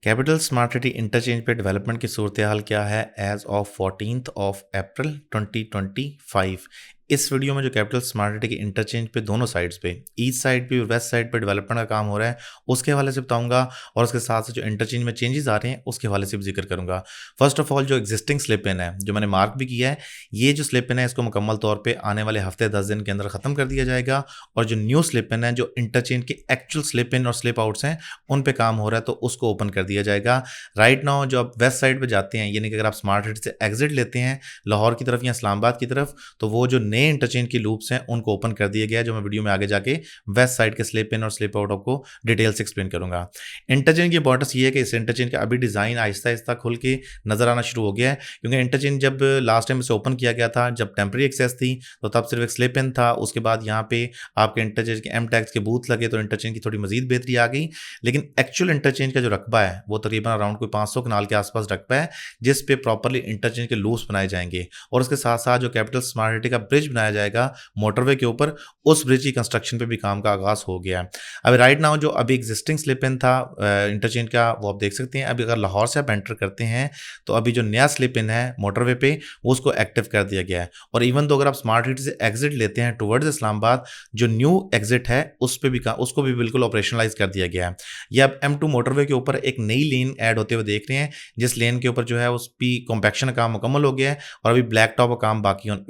Capital smart city interchange पे development की सूरत हाल क्या है as of 14th of April 2025। इस वीडियो में जो कैपिटल स्मार्ट सिटी के इंटरचेंज पे दोनों साइड्स पे ईस्ट साइड पे और वेस्ट साइड पे डेवलपमेंट का काम हो रहा है उसके हवाले से बताऊंगा, और उसके साथ साथ जो इंटरचेंज में चेंजेस आ रहे हैं उसके हवाले से भी जिक्र करूंगा। फर्स्ट ऑफ ऑल, जो एग्जिस्टिंग स्लिप इन है जो मैंने मार्क भी किया है, ये जो स्लिप इन है इसको मुकम्मल तौर पर आने वाले हफ्ते 10 दिन के अंदर ख़त्म कर दिया जाएगा। और जो न्यू स्लिप इन है, जो इंटरचेंज के एक्चुअल स्लिप इन और स्लिप आउट्स हैं, उन पे काम हो रहा है तो उसको ओपन कर दिया जाएगा। राइट नाउ जो आप वेस्ट साइड पे जाते हैं, यानी कि अगर आप स्मार्ट सिटी से एग्जिट लेते हैं लाहौर की तरफ या इस्लामाबाद की तरफ, तो वो जो नए इंटरचेंज की लूप्स हैं उनको ओपन कर दिया गया है, जो मैं वीडियो में आगे जाके वेस्ट साइड के स्लिप इन और स्लिप आउट आपको डिटेल से एक्सप्लेन करूंगा। इंटरचेंज की इंपॉर्टेंस ये है कि इस इंटरचेंज का अभी डिज़ाइन आहिस्ता आहिस्ता खुल के नजर आना शुरू हो गया है, क्योंकि इंटरचेंज जब लास्ट टाइम इसे ओपन किया गया था, जब टेम्प्रेरी एक्सेस थी, तो तब सिर्फ एक स्लिप इन था। उसके बाद यहाँ पे आपके इंटरचेंज के एम टैक्स के बूथ लगे तो इंटरचेंज की थोड़ी मजीद बेहतरी आ गई। लेकिन एक्चुअल इंटरचेंज का जो रकबा है वो तकरीबन अराउंड कोई 500 कनाल के आसपास रकबा है, जिस पे प्रॉपर्ली इंटरचेंज के लूप्स बनाए जाएंगे। और उसके साथ साथ जो कैपिटल स्मार्ट सिटी का ब्रिज बनाया जाएगा मोटरवे के ऊपर, उस ब्रिज की कंस्ट्रक्शन पे भी काम का आगाज हो गया है। अभी राइट नाउ जो अभी एग्जिस्टिंग स्लिप इन था इंटरचेंज का, वो आप देख सकते हैं। अभी अगर लाहौर से आप एंटर करते हैं तो अभी जो नया स्लिप इन है मोटरवे पे, वो उसको एक्टिव कर दिया गया है। और इवन तो अगर आप स्मार्ट सिटी से एग्जिट लेते हैं टुवर्ड्स इस्लामाबाद, जो न्यू एग्जिट है उस पे भी उसको भी बिल्कुल ऑपरेशनलाइज कर दिया गया है। ये अब M2 मोटरवे के ऊपर एक नई लेन ऐड होते हुए देख रहे हैं, जिस लेन के ऊपर जो है उस पर कॉम्पैक्शन का काम मुकम्मल हो गया है और अभी ब्लैक टॉप का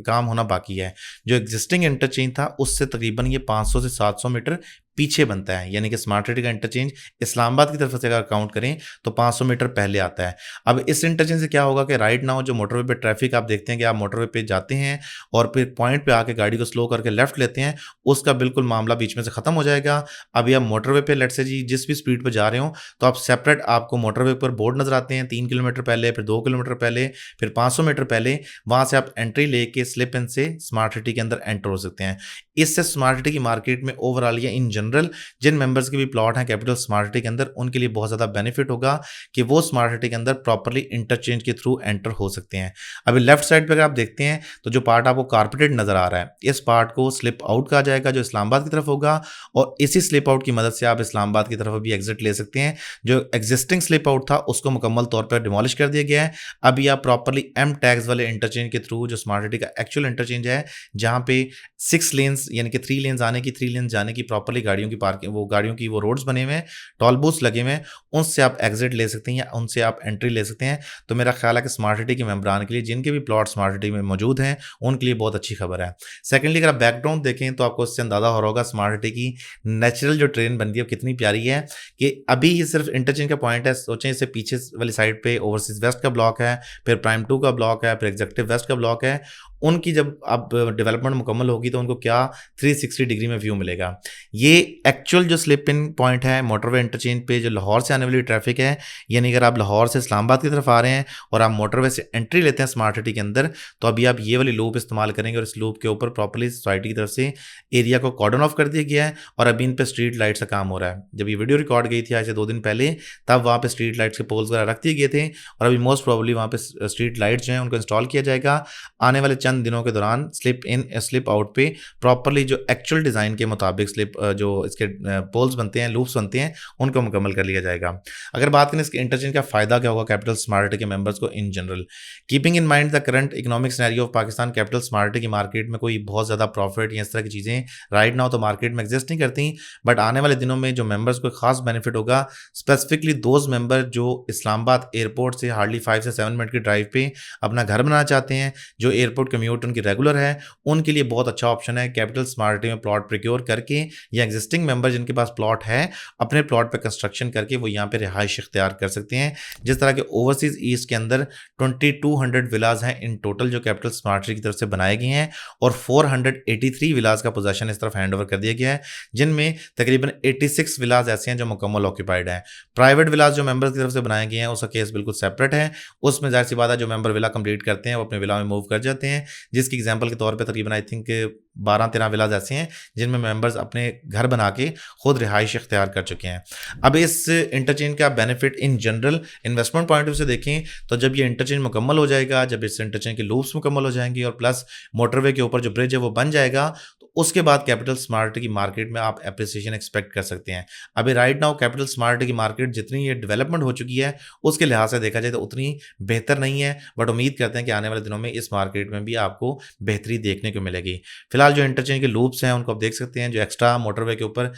काम होना बाकी है। जो एग्जिस्टिंग इंटरचेंज था उससे तकरीबन ये 500 से 700 मीटर पीछे बनता है, यानी कि स्मार्ट सिटी का इंटरचेंज इस्लामाबाद की तरफ से अगर काउंट करें तो 500 मीटर पहले आता है। अब इस इंटरचेंज से क्या होगा कि राइट नाउ जो मोटरवे पे ट्रैफिक आप देखते हैं कि आप मोटरवे पे जाते हैं और फिर पॉइंट पे आके गाड़ी को स्लो करके लेफ्ट लेते हैं, उसका बिल्कुल मामला बीच में से खत्म हो जाएगा। अभी आप मोटरवे पे लेट से जी जिस भी स्पीड पे जा रहे हो, तो आप सेपरेट आपको मोटरवे पर बोर्ड नजर आते हैं 3 किलोमीटर पहले, फिर 2 किलोमीटर पहले, फिर 500 मीटर पहले, वहां से आप एंट्री लेके स्लिप इन से स्मार्ट सिटी के अंदर एंटर हो सकते हैं। इससे स्मार्ट सिटी की मार्केट में ओवरऑल या इन जनरल जिन मेंबर्स के भी प्लॉट हैं कैपिटल स्मार्ट सिटी के अंदर, उनके लिए बहुत ज़्यादा बेनिफिट होगा कि वो स्मार्ट सिटी के अंदर प्रॉपर्ली इंटरचेंज के थ्रू एंटर हो सकते हैं। अभी लेफ्ट साइड पे अगर आप देखते हैं तो जो पार्ट आपको कारपेटेड नजर आ रहा है, इस पार्ट को स्लिप आउट कहा जाएगा जो इस्लामाबाद की तरफ होगा, और इसी स्लिप आउट की मदद से आप इस्लामाबाद की तरफ भी एग्जिट ले सकते हैं। जो एग्जिस्टिंग स्लिप आउट था उसको मुकम्मल तौर पर डिमोलिश कर दिया गया है। अभी आप प्रॉपर्ली एम टैग्स वाले इंटरचेंज के थ्रू, जो स्मार्ट सिटी का एक्चुअल इंटरचेंज है, जहां पे 6 लेन्स यानी कि 3 लेन्स आने की 3 लेन्स जाने की प्रॉपर्ली गाड़ियों की पार्किंग, वो गाड़ियों की वो रोड्स बने हुए हैं, टोल बूथ्स लगे हुए हैं, उनसे आप एग्जिट ले सकते हैं या उनसे आप एंट्री ले सकते हैं। तो मेरा ख्याल है कि स्मार्ट सिटी के मेंबरान के लिए, जिनके भी प्लॉट स्मार्ट सिटी में मौजूद हैं, उनके लिए बहुत अच्छी खबर है। सेकेंडली, अगर आप बैकग्राउंड देखें तो आपको इससे अंदाजा हो रहा होगा स्मार्ट सिटी की नेचुरल जो ट्रेन बनती है वो कितनी प्यारी है। कि अभी ये सिर्फ इंटरचेंज का पॉइंट है, सोचें इससे पीछे वाली साइड पे ओवरसीज वेस्ट का ब्लॉक है, फिर प्राइम 2 का ब्लॉक है, फिर एग्जीक्यूटिव वेस्ट का ब्लॉक है। उनकी जब अब डेवलपमेंट मुकम्मल होगी तो उनको क्या 360 डिग्री में व्यू मिलेगा। ये एक्चुअल जो स्लिप इन पॉइंट है मोटरवे इंटरचेंज पे, जो लाहौर से आने वाली ट्रैफिक है, यानी अगर आप लाहौर से इस्लामाबाद की तरफ आ रहे हैं और आप मोटरवे से एंट्री लेते हैं स्मार्ट सिटी के अंदर, तो अभी आप ये वाली लूप इस्तेमाल करेंगे और इस लूप के ऊपर प्रॉपर्ली सोसाइटी की तरफ से एरिया को कॉर्डन ऑफ कर दिया गया है और अभी इन पर स्ट्रीट लाइट्स का काम हो रहा है। जब ये वीडियो रिकॉर्ड गई थी आज से 2 दिन पहले, तब वहाँ पे स्ट्रीट लाइट्स के पोल्स वगैरह रख दिए गए थे और अभी मोस्ट प्रॉब्ली वहाँ पे स्ट्रीट लाइट्स जो हैं उनको इंस्टॉल किया जाएगा। आने वाले चंद दिनों के दौरान स्लिप इन स्लिप आउट पे प्रॉपर्ली जो एक्चुअल डिज़ाइन के मुताबिक स्लिप जो इसके पोल्स बनते हैं, लूप्स बनते हैं, उनको मुकम्मल कर लिया जाएगा। अगर बात करें इसके इंटरचेंज का फ़ायदा क्या होगा कैपिटल स्मार्ट सिटी के मेंबर्स को in general, keeping in mind the current economic scenario of Pakistan, capital smart city की मार्केट में कोई बहुत ज़्यादा प्रॉफिट या इस तरह की चीज़ें राइट नाउ तो मार्केट में एग्जिस्ट नहीं करती, बट आने वाले दिनों में जो मेंबर्स को खास बेनिफिट होगा, स्पेसिफिकली दोज मेंबर जो इस्लामाबाद एयरपोर्ट से हार्डली 5 से 7 मिनट की ड्राइव पे अपना घर बनाना चाहते हैं, जो एयरपोर्ट कम्यूट उनकी रेगुलर है, उनके लिए बहुत अच्छा ऑप्शन है कैपिटल स्मार्ट सिटी में प्लॉट प्रिक्योर करके, या एग्जिस्टिंग मेंबर जिनके पास प्लॉट है अपने प्लॉट पे कंस्ट्रक्शन करके वो यहाँ पे रिहाइश इख्तियार कर सकते हैं। जिस तरह के ओवरसीज ईस्ट के अंदर 2200 विलाज हैं इन टोटल जो कैपिटल स्मार्ट सिटी की तरफ से बनाए गए हैं, और 483 विलाज का पोजेशन इस तरफ हैंड ओवर कर दिया गया है, जिनमें तकरीबन 86 विलाज ऐसे हैं जो मुकम्मल ऑक्यूपाइड हैं। प्राइवेट विलाज जो मेंबर्स की तरफ से बनाए गए हैं उसका केस बिल्कुल सेपरेट है। उसमें जाहिर सी बात है जो मेंबर विला कंप्लीट करते हैं वो अपने विला में मूव कर जाते हैं, जिसकी एग्जांपल के तौर पे तकरीबन आई थिंक 12-13 विलाज ऐसे हैं जिनमें मेंबर्स अपने घर बना के खुद रिहाइश इख्तियार कर चुके हैं। अब इस इंटरचेंज का benefit in general investment point of view से देखें तो जब ये इंटरचेंज मुकम्मल हो जाएगा, जब इस इंटरचेंज के लूप्स मुकम्मल हो जाएंगे और प्लस मोटरवे के ऊपर जो ब्रिज है वो बन जाएगा, तो उसके बाद कैपिटल स्मार्ट की मार्केट में आप एप्रिसिएशन एक्सपेक्ट कर सकते हैं। अभी राइट नाउ कैपिटल स्मार्ट की मार्केट जितनी ये डेवलपमेंट हो चुकी है उसके लिहाज से देखा जाए तो उतनी बेहतर नहीं है, बट उम्मीद करते हैं कि आने वाले दिनों में इस मार्केट में भी आपको बेहतरी देखने को मिलेगी। फिलहाल जो इंटरचेंज के लूप्स हैं उनको आप देख सकते हैं, जो एक्स्ट्रा मोटरवे के ऊपर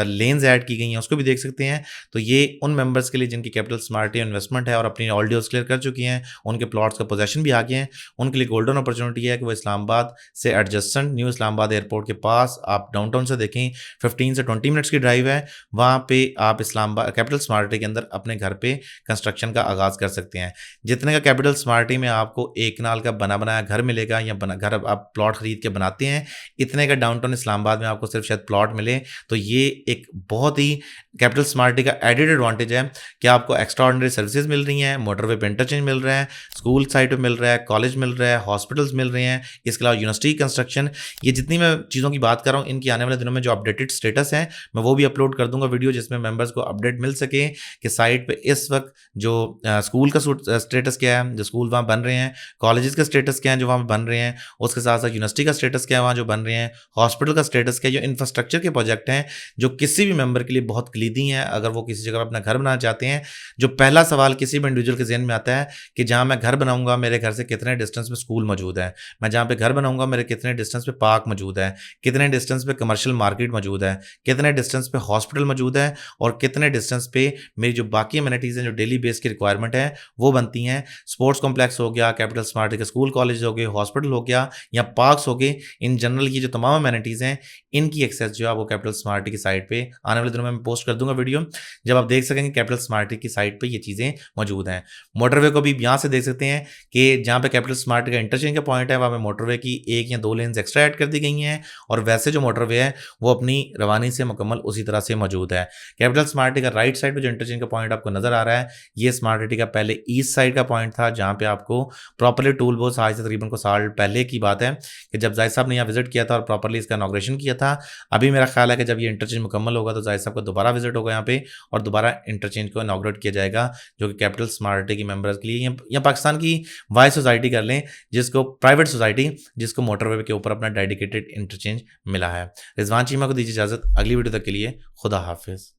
लेन्स ऐड की गई हैं उसको भी देख सकते हैं। तो ये उन मेंबर्स के लिए जिनकी कैपिटल स्मार्ट इन्वेस्टमेंट है और अपनी ऑल ड्यूज क्लियर कर चुकी हैं, उनके प्लॉट्स का पोजेशन भी आ गए हैं, उनके लिए गोल्डन अपॉर्चुनिटी है कि वो इस्लामाबाद से एडजस्टेंट न्यू इस्लामाबाद एयरपोर्ट के पास, आप डाउनटाउन से देखें 15 से 20 मिनट्स की ड्राइव है, वहाँ पे आप इस्लामाबाद कैपिटल स्मार्ट के अंदर अपने घर पे कंस्ट्रक्शन का आगाज़ कर सकते हैं। जितने का कैपिटल स्मार्ट में आपको एक कनाल का बना बनाया घर मिलेगा या घर आप प्लॉट खरीद के बनाते हैं, इतने का डाउनटाउन इस्लामाबाद में आपको सिर्फ शायद प्लॉट मिले। तो ये एक बहुत ही कैपिटल स्मार्ट का एडेड एडवांटेज है कि आपको एक्स्ट्रा ऑर्डिनरी सर्विसेज मिल रही हैं, मोटरवे पे इंटरचेंज मिल रहा है, स्कूल साइट पे मिल रहा है, कॉलेज मिल रहा है, हॉस्पिटल्स मिल रहे हैं, इसके अलावा यूनिवर्सिटी कंस्ट्रक्शन। ये जितनी मैं चीज़ों की बात कर रहा हूँ इनकी आने वाले दिनों में जो अपडेटेड स्टेटस है मैं वो भी अपलोड कर दूंगा वीडियो, जिसमें मेंबर्स को अपडेट मिल सके कि साइट पे इस वक्त जो स्कूल का स्टेटस क्या है, जो स्कूल वहाँ बन रहे हैं, कॉलेजेस का स्टेटस क्या है जो वहाँ बन रहे हैं, उसके साथ साथ यूनिवर्सिटी का स्टेटस क्या है वहाँ जो बन रहे हैं, हॉस्पिटल का स्टेटस क्या है, जो इंफ्रास्ट्रक्चर के प्रोजेक्ट हैं जो किसी भी मेंबर के लिए बहुत क्लीदी हैं अगर वो किसी जगह अपना घर बनाना चाहते हैं। जो पहला सवाल किसी भी इंडिविजुअल के जहन में आता है कि जहाँ मैं घर बनाऊंगा मेरे घर से कितने डिस्टेंस में स्कूल मौजूद है, मैं जहाँ पे घर बनाऊंगा मेरे कितने डिस्टेंस पे पार्क मौजूद है, कितने डिस्टेंस पे कमर्शियल मार्केट मौजूद है, कितने डिस्टेंस पे हॉस्पिटल मौजूद है, और कितने डिस्टेंस पे मेरी जो बाकी अमेनिटीज़ हैं जो डेली बेस की रिक्वायरमेंट है वो बनती हैं। स्पोर्ट्स कॉम्प्लेक्स हो गया, कैपिटल स्मार्ट के स्कूल कॉलेज हो गए, हॉस्पिटल हो गया या पार्क्स हो गए, इन जनरल की जो तमाम अमेनिटीज़ हैं इनकी एक्सेस जो है वो कैपिटल स्मार्ट की साइट पे आने वाले दिनों में मैं पोस्ट कर दूंगा वीडियो, जब आप देख सकेंगे कैपिटल स्मार्ट की साइट पे ये चीज़ें मौजूद हैं। मोटरवे को भी यहाँ से देख सकते हैं कि जहाँ पे कैपिटल स्मार्ट का इंटरचेंज का पॉइंट है वहाँ पे मोटरवे की 1 या 2 लेन्स एक्स्ट्रा ऐड कर दी गई हैं, और वैसे जो मोटरवे है वो अपनी रवानी से मुकम्मल उसी तरह से मौजूद है। कैपिटल स्मार्ट का राइट साइड पे जो इंटरचेंज का पॉइंट आपको नजर आ रहा है ये स्मार्ट सिटी का पहले ईस्ट साइड का पॉइंट था, जहाँ पे आपको प्रॉपरली टूल बॉक्स, आज से तकरीबन को साल पहले की बात है कि जब जाहिद साहब ने यहाँ विजिट किया था और प्रॉपरली इसका इनॉग्रेशन किया था। अभी मेरा ख्याल है कि जब ये इंटरचेंज मुकम्मल होगा तो जाहिद साहब का दोबारा विजिट होगा यहाँ पे और दोबारा इंटरचेंज को इनॉग्रेट किया जाएगा, जो कि कैपिटल स्मार्ट सिटी की मेंबर्स के लिए या पाकिस्तान की वाई सोसाइटी कर लें, जिसको प्राइवेट सोसाइटी जिसको मोटरवे के ऊपर अपना डेडिकेटेड इंटरचेंज मिला है। रिजवान चीमा को दीजिए इजाजत, अगली वीडियो तक के लिए खुदा हाफिज।